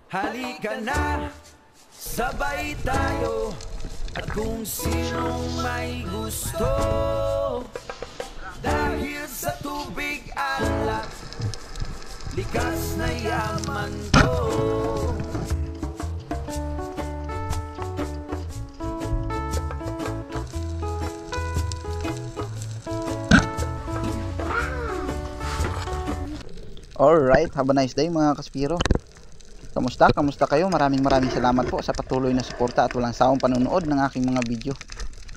Halika na, sabay tayo. At kung sinong may gusto, dahil sa tubig alak, likas na yaman ko. Alright, have a nice day mga kaspiro. Kamusta kayo? Maraming salamat po sa patuloy na suporta at walang sawang panonood ng aking mga video.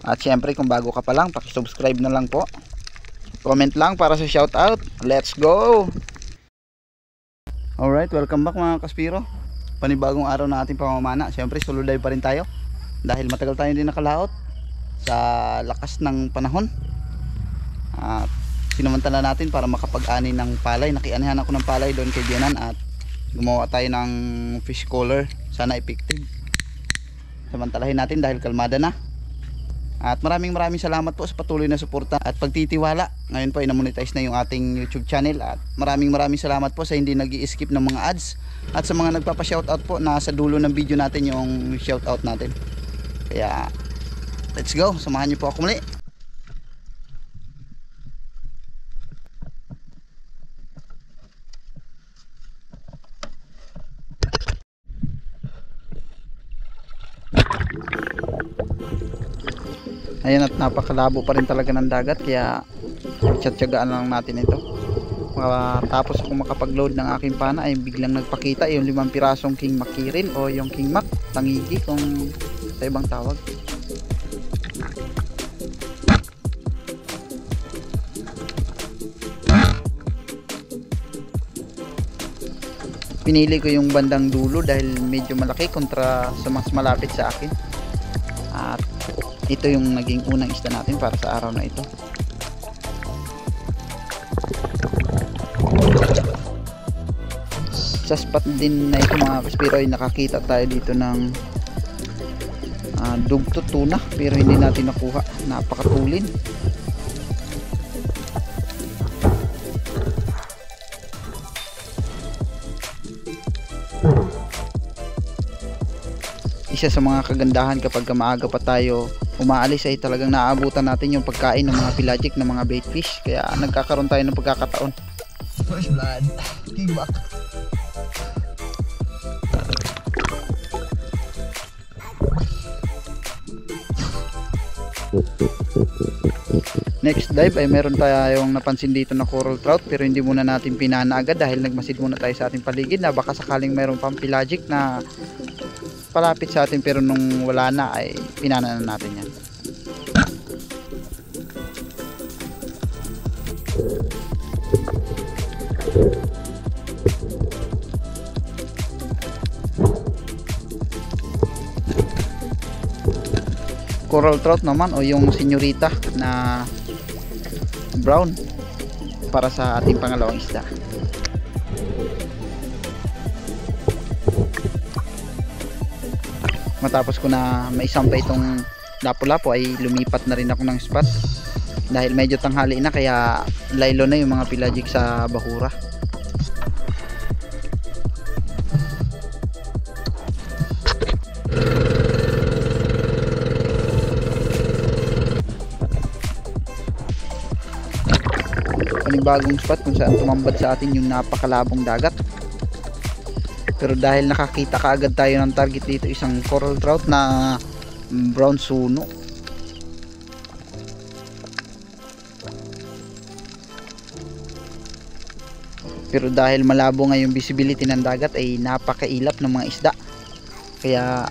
At syempre kung bago ka pa lang, paki-subscribe na lang po. Comment lang para sa shoutout. Let's go! Alright, welcome back mga kaspiro. Panibagong araw na ating pamamana. Syempre suluday pa rin tayo dahil matagal tayo din nakalaot sa lakas ng panahon. At sinamantala natin para makapag-ani ng palay. Nakianihan ako ng palay doon kay Bianan at gumawa tayo ng fish collar. Sana effective. Samantalahin natin dahil kalmada na. At maraming salamat po sa patuloy na suporta at pagtitiwala. Ngayon po ay na-monetize na yung ating YouTube channel. At maraming salamat po sa hindi nag-i-skip ng mga ads. At sa mga nagpapa-shoutout po, nasa dulo ng video natin yung shoutout natin. Kaya let's go, samahan niyo po ako muli. Ayan, at napakalabo pa rin talaga ng dagat, kaya tiyatsagaan lang natin ito. Tapos ako makapag-load ng aking pana ay biglang nagpakita yung 5 pirasong king mackerel o yung king mac, tangigi kung sa ibang tawag. Pinili ko yung bandang dulo dahil medyo malaki kontra sa mas malapit sa akin. At ito yung naging unang isda natin para sa araw na ito. Sa spot din na ito mga kaspiro ay nakakita tayo dito ng dugto tuna, pero hindi natin nakuha. Napakatulin. Isa sa mga kagandahan kapag maaga pa tayo umaalis ay talagang naaabutan natin yung pagkain ng mga pelagic na mga bait fish, kaya nagkakaroon tayo ng pagkakataon. First blood, king mac. Next dive ay meron tayong napansin dito na coral trout, pero hindi muna natin pinana agad dahil nagmasid muna tayo sa ating paligid na baka sakaling meron pang pelagic na palapit sa atin, pero nung wala na ay pinana na natin yan. Coral trout naman o yung senyorita na brown para sa ating pangalawang isda. Matapos ko na maisampay itong lapu-lapu ay lumipat na rin ako ng spot dahil medyo tanghali na, kaya laylo na yung mga pelagic sa bahura. Panibagong spot kung saan tumambad sa atin yung napakalabong dagat. Pero dahil nakakita kaagad tayo ng target dito, isang coral trout na brown suno. Pero dahil malabo nga yung visibility ng dagat ay napakailap ng mga isda. Kaya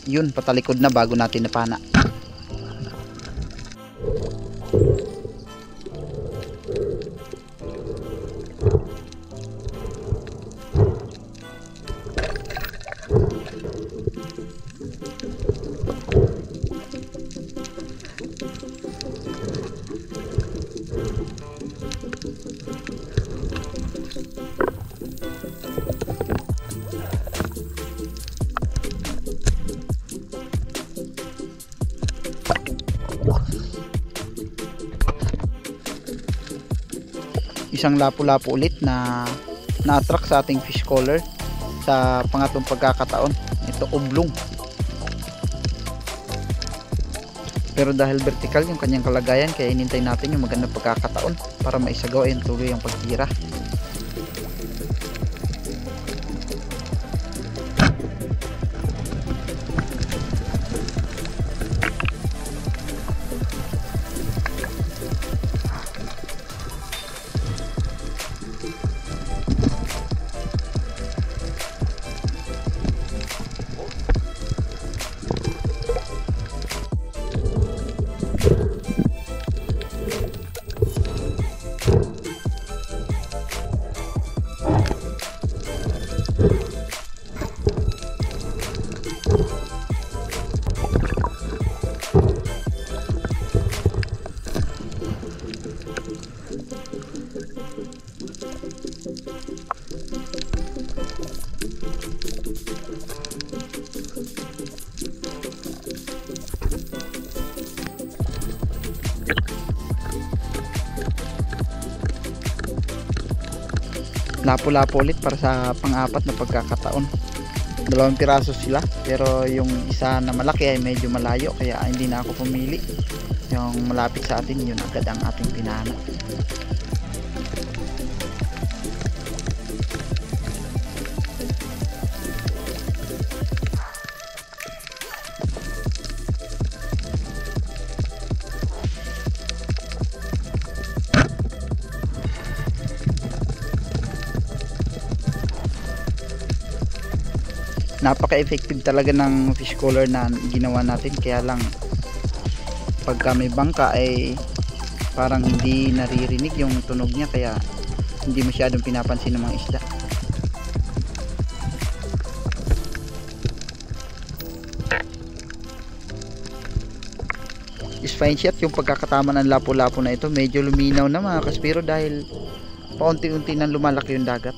yun, patalikod na bago natin napana. Isang lapu-lapu ulit na na-attract sa ating fish collar. sa pangatlong pagkakataon. Ito oblong. Pero dahil vertical yung kanyang kalagayan, kaya inintay natin yung magandang pagkakataon para maisagawa yung tuloy yung pagtira. Lapo-lapo ulit para sa pang-apat na pagkakataon. 2 piraso sila, pero yung isa na malaki ay medyo malayo, kaya hindi na ako pumili. Yung malapit sa atin, yun agad ang ating pinana. Napaka-effective talaga ng fish collar na ginawa natin, kaya lang pagka may bangka ay parang hindi naririnig yung tunog niya, kaya hindi masyadong pinapansin ng mga isda. Is fine shot yung pagkakatama ng lapo-lapo na ito. Medyo luminaw na mga kaspiro dahil paunti-unti nang lumalaki yung dagat.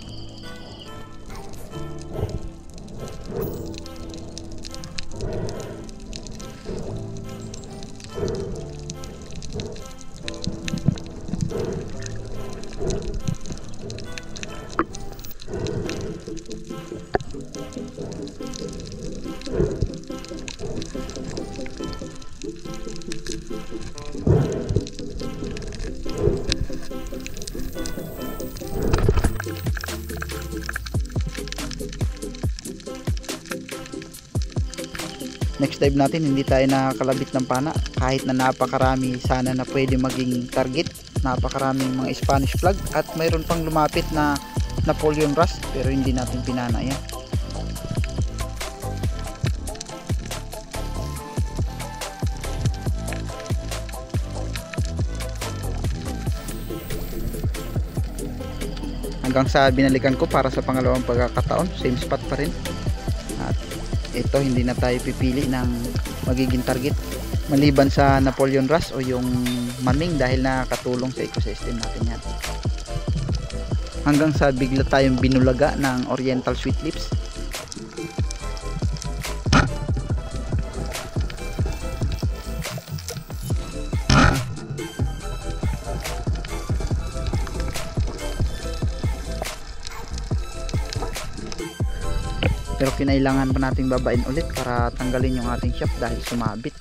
Next dive natin, hindi tayo nakakalabit ng pana kahit na napakarami sana na pwede maging target. Napakaraming mga Spanish flag at mayroon pang lumapit na Napoleon Rust, pero hindi natin pinana yan. Hanggang sa binalikan ko para sa pangalawang pagkakataon, same spot pa rin. At ito, hindi na tayo pipili ng magiging target maliban sa Napoleon Rust o yung maning, dahil nakakatulong sa ecosystem natin yan. Hanggang sa bigla tayong binulaga ng Oriental Sweet Lips. Pero kinailangan pa nating babain ulit para tanggalin yung ating shaft dahil sumabit.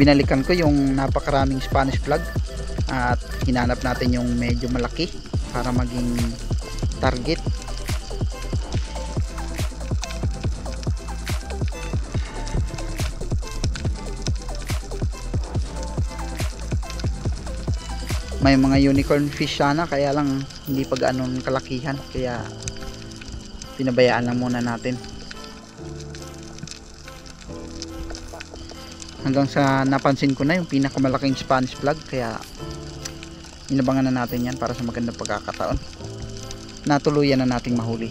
Binalikan ko yung napakaraming Spanish flag at hinanap natin yung medyo malaki para maging target. May mga unicorn fish sana, kaya lang hindi pa ganoon kalakihan, kaya pinabayaan lang muna natin hanggang sa napansin ko na yung pinakamalaking Spanish flag, kaya inabangan na natin yan para sa magandang pagkakataon natuluyan na nating mahuli.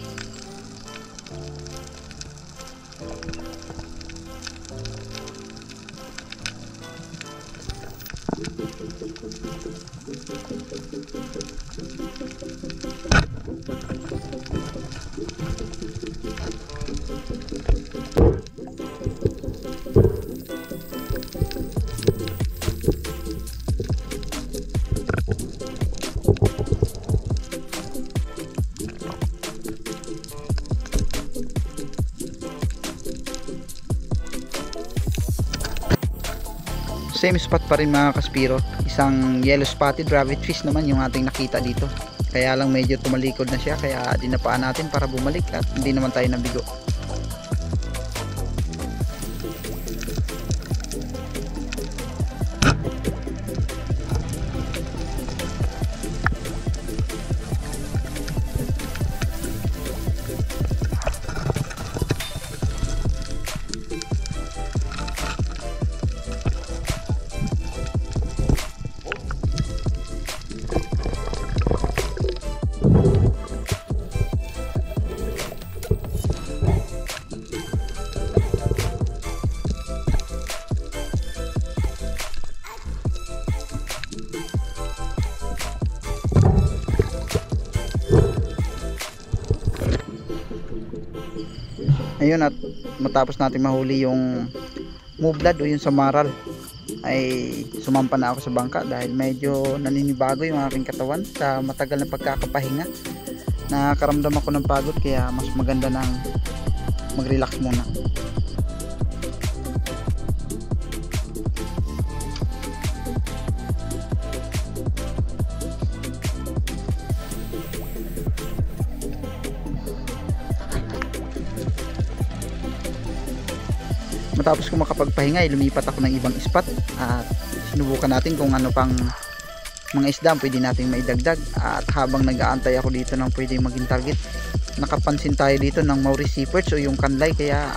Same spot pa rin mga kaspiro, isang yellow spotted rabbit fish naman yung ating nakita dito, kaya lang medyo tumalikod na siya, kaya dinapaan natin para bumalik at hindi naman tayo nabigo. Ayun, at matapos natin mahuli yung mublad o yung samaral, ay sumampa na ako sa bangka dahil medyo naninibago yung aking katawan sa matagal na pagkakapahinga. Nakakaramdam ako ng pagod, kaya mas maganda nang mag relax muna. Matapos ko makapagpahinga, lumipat ako ng ibang spot at sinubukan natin kung ano pang mga isda pwede natin maidagdag. At habang nag-aantay ako dito ng pwede maging target, nakapansin tayo dito ng Maurice Seaperch o yung kanlay, kaya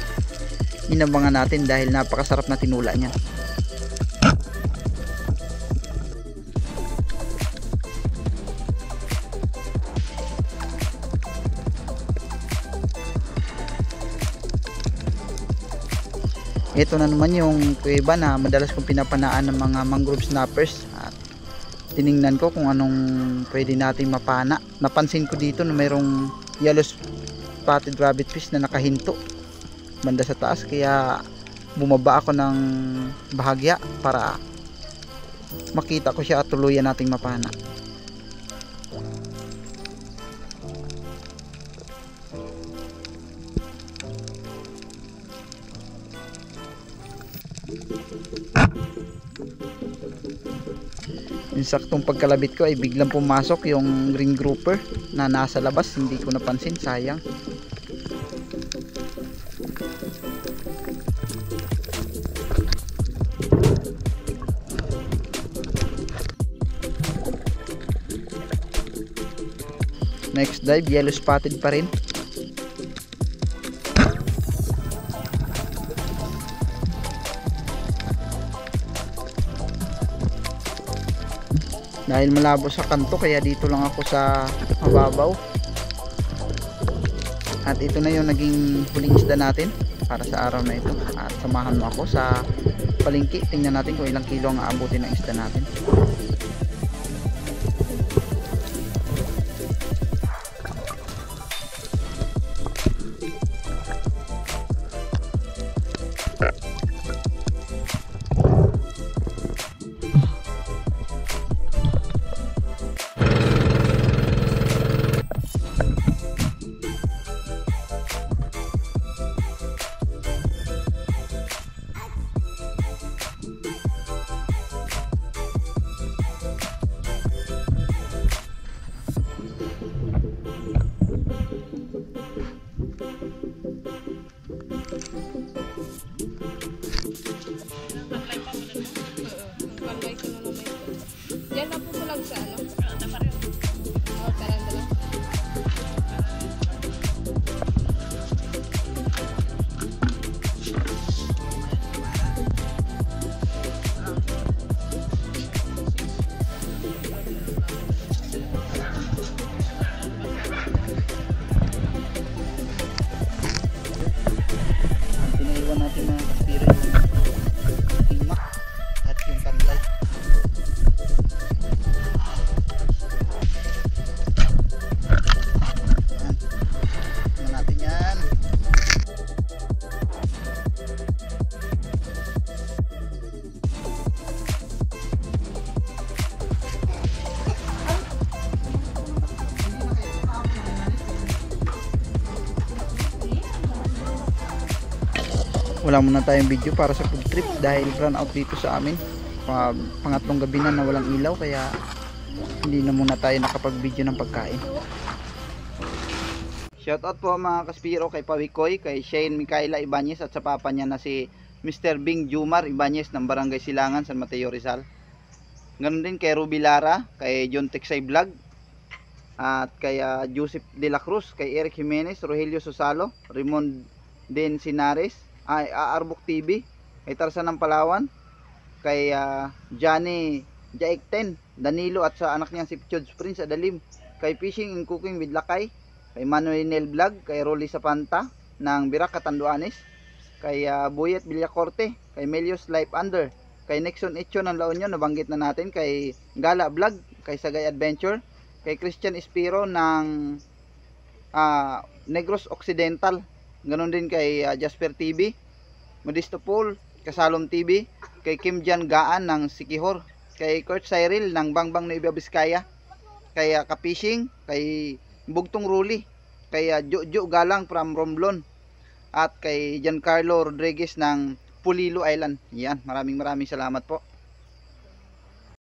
inabangan natin dahil napakasarap na tinula niya. Ito na naman yung kuweba na madalas kong pinapanaan ng mga mangrove snappers, at tiningnan ko kung anong pwede nating mapana. Napansin ko dito na mayroong yellow spotted rabbit fish na nakahinto banda sa taas, kaya bumaba ako ng bahagya para makita ko siya at tuluyan nating mapana. Yung saktong pagkalabit ko ay biglang pumasok yung green grouper na nasa labas, hindi ko napansin, sayang. Next dive, yellow spotted pa rin. Dahil malabo sa kanto, kaya dito lang ako sa mababaw. At ito na yung naging huling isda natin para sa araw na ito. At samahan mo ako sa palengke, tingnan natin kung ilang kilo ang aabutin ng isda natin. wala muna tayong video para sa food trip dahil run out dito sa amin. Pangatlong gabi na walang ilaw, kaya hindi na muna tayo nakapag video ng pagkain. Shoutout po mga kaspiro kay Pawikoy, kay Shane Micaela Ibanez at sa papa niya na si Mr. Bing Jumar Ibanez ng Barangay Silangan, San Mateo, Rizal. Ganon din kay Ruby Lara, kay John Texay Vlog, at kay Joseph De La Cruz, kay Eric Jimenez, Rogelio Susalo, Raymond Den Sinares, Arbok TV, kay Tarzan ng Palawan, kay Johnny Jaikten, Danilo at sa anak niya si Pichod Prince Adalim, kay Fishing and Cooking with Lakay, kay Manuel Nel Vlog, kay Rolly Sapanta ng Birac Catanduanes, kay Buyet Villacorte, kay Melios Life Under, kay Nexon Echo ng La Union, nabanggit na natin, kay Gala Vlog, kay Sagay Adventure, kay Christian Espiro ng Negros Occidental, ganon din kay Jasper TV, Modesto Paul, Kasalom TV, kay Kim Jan Gaan ng Sikihor, kay Kurt Cyril ng Bangbang Nueva Vizcaya, kay Kapishing, kay Bugtong Ruli, kay Jojo Galang from Romblon, at kay Giancarlo Rodriguez ng Pulilo Island. Yan, maraming salamat po.